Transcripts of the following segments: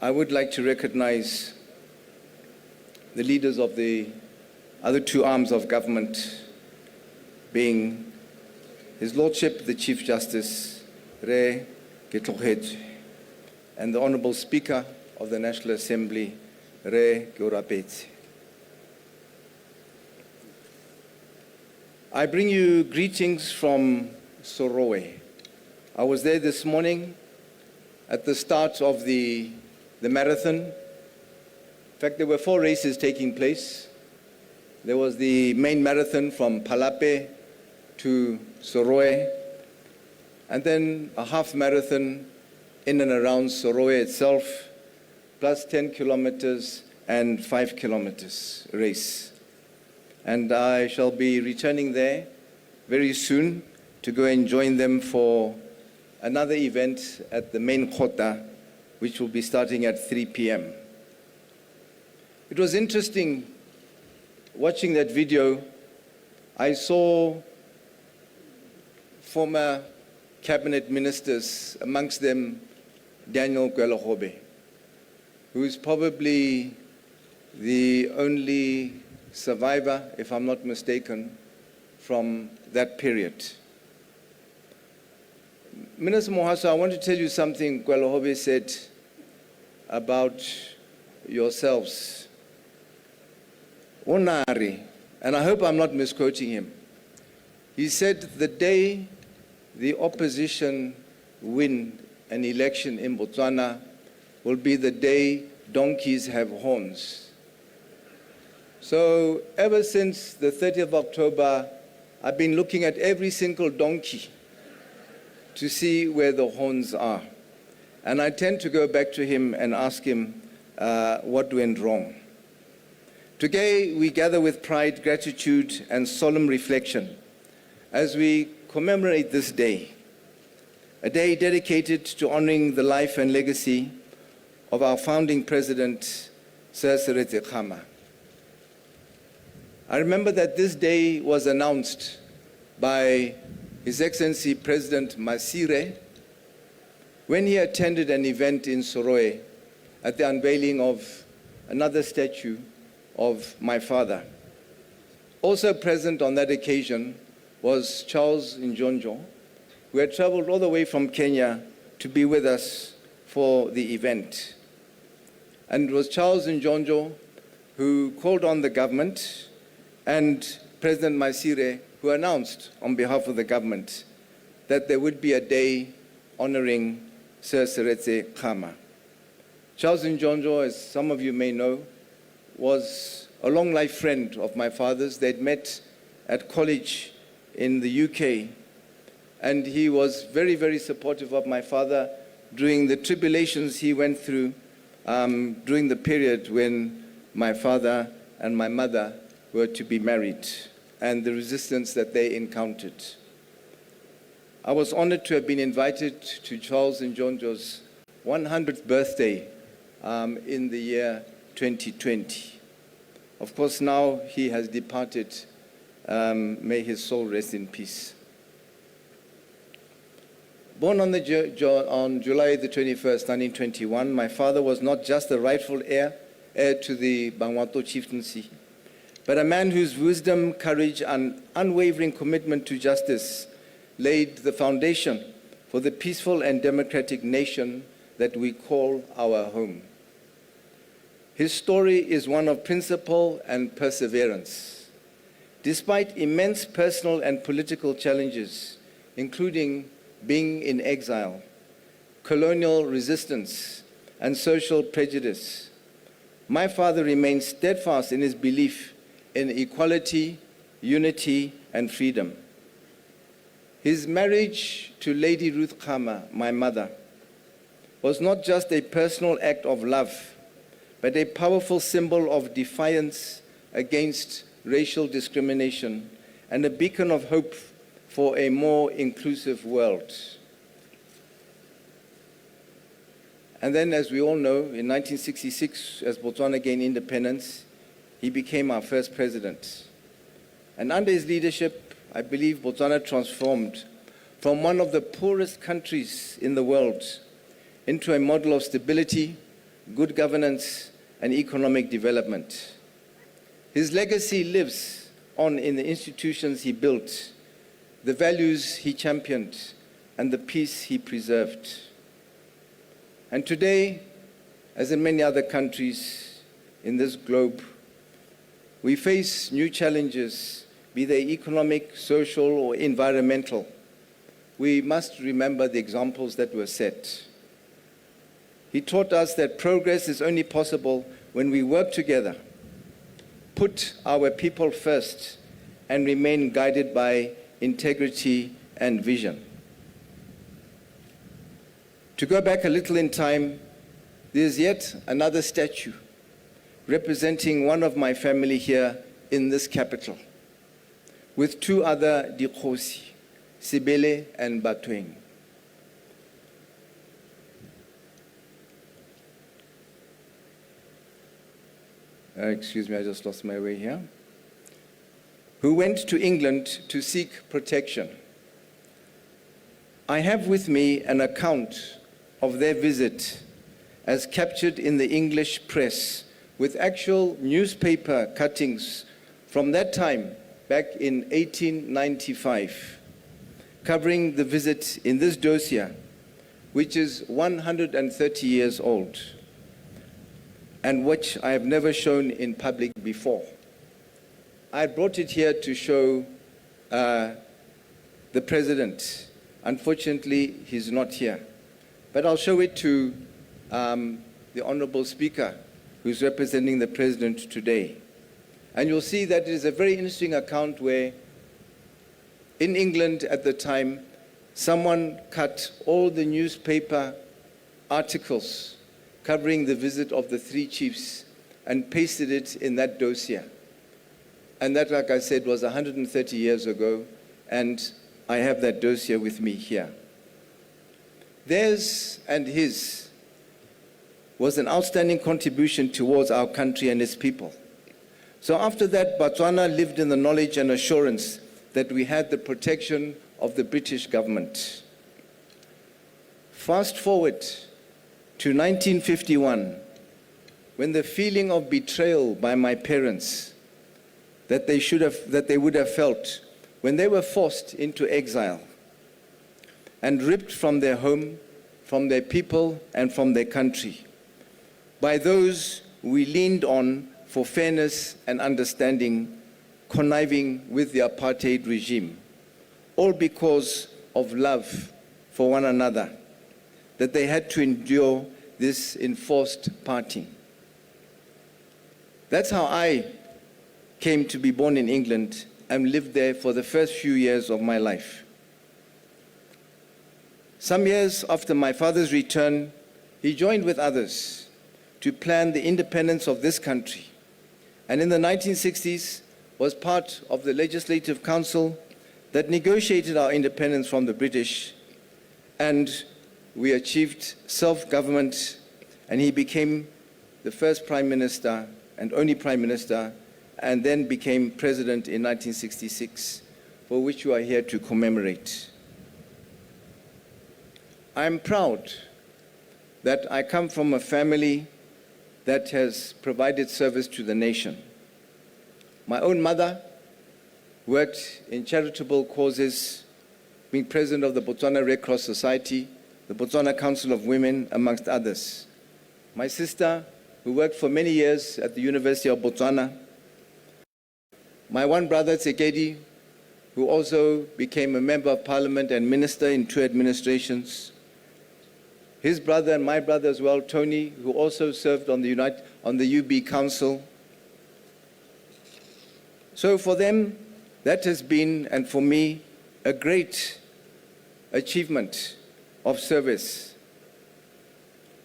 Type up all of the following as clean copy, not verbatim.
I would like to recognize the leaders of the other two arms of government, being His Lordship, the Chief Justice, Re Ketlogetse, and the Honorable Speaker of the National Assembly, Re Keorapetse. I bring you greetings from Sorowe. I was there this morning at the start of the marathon. In fact, there were 4 races taking place. There was the main marathon from Palape to Sorowe, and then a half marathon in and around Sorowe itself, plus 10 kilometers and 5 kilometers race. And I shall be returning there very soon to go and join them for another event at the main Khota, which will be starting at 3 p.m. It was interesting watching that video. I saw former cabinet ministers, amongst them Daniel Gwelahobe, who is probably the only survivor, if I'm not mistaken, from that period. Minister Mohaso, I want to tell you something Gwelahobe said about yourselves. Onari, and I hope I'm not misquoting him. He said the day the opposition win an election in Botswana will be the day donkeys have horns. So ever since the 30th of October, I've been looking at every single donkey to see where the horns are. And I tend to go back to him and ask him what went wrong. Today, we gather with pride, gratitude, and solemn reflection as we commemorate this day, a day dedicated to honoring the life and legacy of our founding president, Sir Seretse Khama. I remember that this day was announced by His Excellency President Masire when he attended an event in Sorowe at the unveiling of another statue of my father. Also present on that occasion was Charles Njonjo, who had traveled all the way from Kenya to be with us for the event. And it was Charles Njonjo who called on the government and President Masire, who announced on behalf of the government that there would be a day honoring Sir Seretse Khama. Charles Njonjo, as some of you may know, was a long life friend of my father's. They'd met at college in the UK, and he was very, very supportive of my father during the tribulations he went through during the period when my father and my mother were to be married, and the resistance that they encountered. I was honored to have been invited to Charles Njonjo's 100th birthday in the year 2020. Of course, now he has departed. May his soul rest in peace. Born on July the 21st, 1921, my father was not just the rightful heir to the Bangwato chieftaincy, but a man whose wisdom, courage, and unwavering commitment to justice laid the foundation for the peaceful and democratic nation that we call our home. His story is one of principle and perseverance. Despite immense personal and political challenges, including being in exile, colonial resistance, and social prejudice, my father remained steadfast in his belief in equality, unity, and freedom. His marriage to Lady Ruth Khama, my mother, was not just a personal act of love, but a powerful symbol of defiance against racial discrimination and a beacon of hope for a more inclusive world. And then, as we all know, in 1966, as Botswana gained independence, he became our first president. And under his leadership, I believe Botswana transformed from one of the poorest countries in the world into a model of stability, good governance, and economic development. His legacy lives on in the institutions he built, the values he championed, and the peace he preserved. And today, as in many other countries in this globe, we face new challenges, be they economic, social, or environmental. We must remember the examples that were set. He taught us that progress is only possible when we work together, put our people first, and remain guided by integrity and vision. To go back a little in time, there's yet another statue representing one of my family here in this capital, with two other Dikhosi, Sibele and Batweng. Excuse me, I just lost my way here. Who went to England to seek protection. I have with me an account of their visit as captured in the English press with actual newspaper cuttings from that time back in 1895, covering the visit in this dossier, which is 130 years old, and which I have never shown in public before. I brought it here to show the President. Unfortunately, he's not here. But I'll show it to the Honorable Speaker, who's representing the President today. And you'll see that it is a very interesting account where, in England at the time, someone cut all the newspaper articles covering the visit of the three chiefs and pasted it in that dossier. And that, like I said, was 130 years ago, and I have that dossier with me here. Theirs and his was an outstanding contribution towards our country and its people. So after that, Botswana lived in the knowledge and assurance that we had the protection of the British government. Fast forward to 1951, when the feeling of betrayal by my parents that they would have felt when they were forced into exile and ripped from their home, from their people, and from their country by those we leaned on for fairness and understanding, conniving with the apartheid regime, all because of love for one another, that they had to endure this enforced parting. That's how I came to be born in England and lived there for the first few years of my life. Some years after my father's return, he joined with others to plan the independence of this country, and in the 1960s was part of the Legislative Council that negotiated our independence from the British, and we achieved self-government, and he became the first Prime Minister and only Prime Minister, and then became President in 1966, for which you are here to commemorate. I am proud that I come from a family that has provided service to the nation. My own mother worked in charitable causes, being president of the Botswana Red Cross Society, the Botswana Council of Women, amongst others. My sister, who worked for many years at the University of Botswana. My one brother, Tsekedi, who also became a member of parliament and minister in two administrations. His brother and my brother as well, Tony, who also served on the UB Council. So for them, that has been, and for me, a great achievement of service.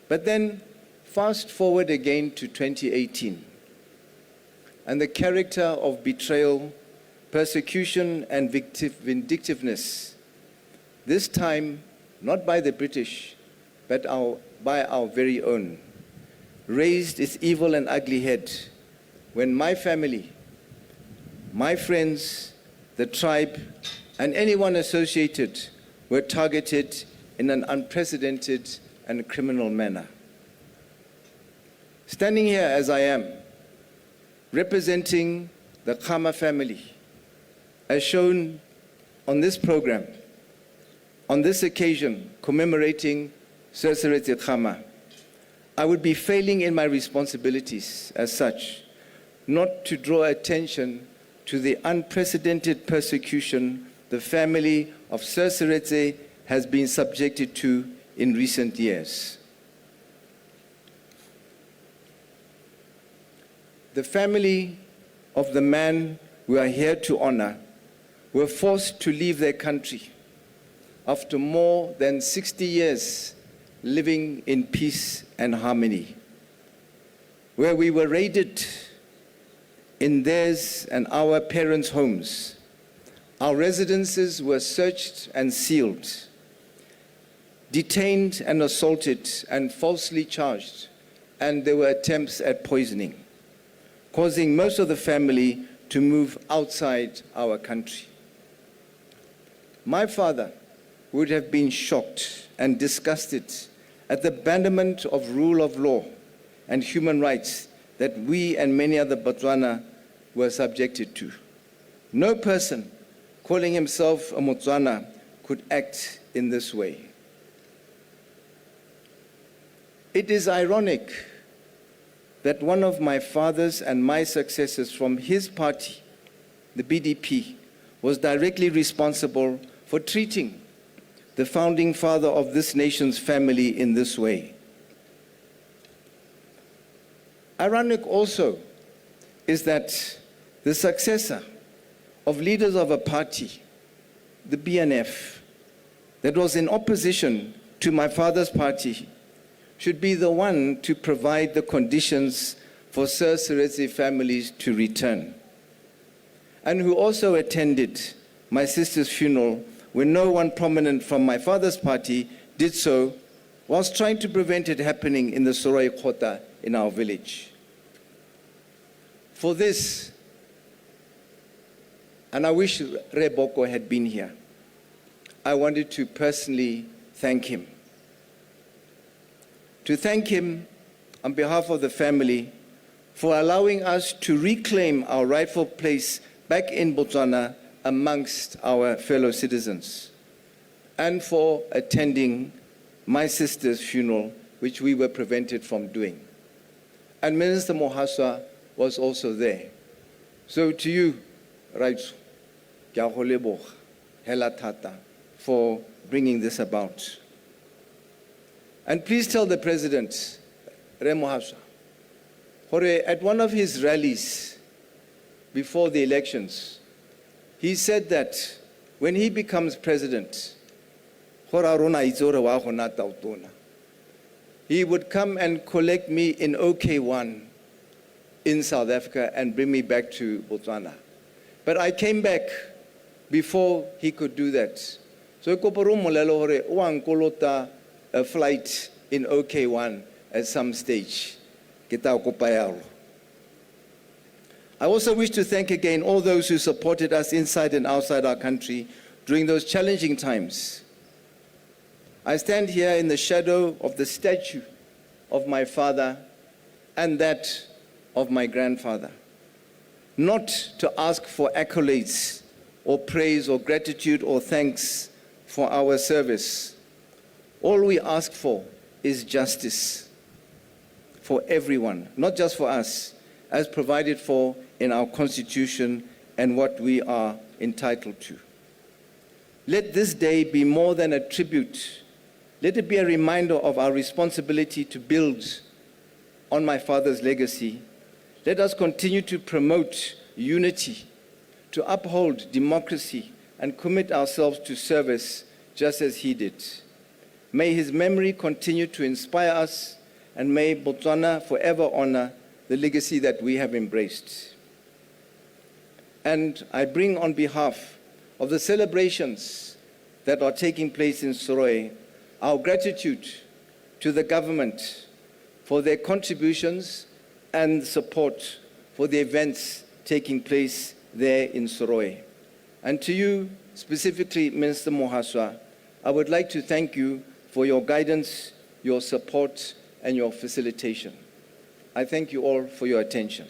But then, fast forward again to 2018, and the character of betrayal, persecution, and vindictiveness, this time not by the British, but by our very own, raised its evil and ugly head when my family, my friends, the tribe, and anyone associated were targeted in an unprecedented and criminal manner. Standing here as I am, representing the Khama family, as shown on this program, on this occasion commemorating Sir Seretse Khama, I would be failing in my responsibilities as such, not to draw attention to the unprecedented persecution the family of Sir Seretse has been subjected to in recent years. The family of the man we are here to honor were forced to leave their country after more than 60 years living in peace and harmony, where we were raided in theirs and our parents' homes. Our residences were searched and sealed, detained and assaulted and falsely charged, and there were attempts at poisoning, causing most of the family to move outside our country. My father would have been shocked and disgusted at the abandonment of rule of law and human rights that we and many other Botswana were subjected to. No person calling himself a Motswana could act in this way. It is ironic that one of my father's and my successors from his party, the BDP, was directly responsible for treating the founding father of this nation's family in this way. Ironic also is that the successor of leaders of a party, the BNF, that was in opposition to my father's party, should be the one to provide the conditions for Sir Seretse families to return, and who also attended my sister's funeral when no one prominent from my father's party did so, whilst trying to prevent it happening in the Soroi Kota in our village. For this, and I wish Reboko had been here, I wanted to personally thank him. To thank him on behalf of the family for allowing us to reclaim our rightful place back in Botswana amongst our fellow citizens, and for attending my sister's funeral, which we were prevented from doing. And Minister Mohaswa was also there. So to you, Raitsu, kia go leboga, hela thata, for bringing this about. And please tell the President, Re Mohaswa, at one of his rallies before the elections, he said that when he becomes president, he would come and collect me in OK1 in South Africa and bring me back to Botswana. But I came back before he could do that. So a flight in OK1 at some stage. I also wish to thank again all those who supported us inside and outside our country during those challenging times. I stand here in the shadow of the statue of my father and that of my grandfather, not to ask for accolades or praise or gratitude or thanks for our service. All we ask for is justice for everyone, not just for us, as provided for in our Constitution and what we are entitled to. Let this day be more than a tribute. Let it be a reminder of our responsibility to build on my father's legacy. Let us continue to promote unity, to uphold democracy, and commit ourselves to service just as he did. May his memory continue to inspire us, and may Botswana forever honor the legacy that we have embraced. And I bring on behalf of the celebrations that are taking place in Soroi our gratitude to the government for their contributions and support for the events taking place there in Soroi. And to you, specifically, Minister Mohaswa, I would like to thank you for your guidance, your support, and your facilitation. I thank you all for your attention.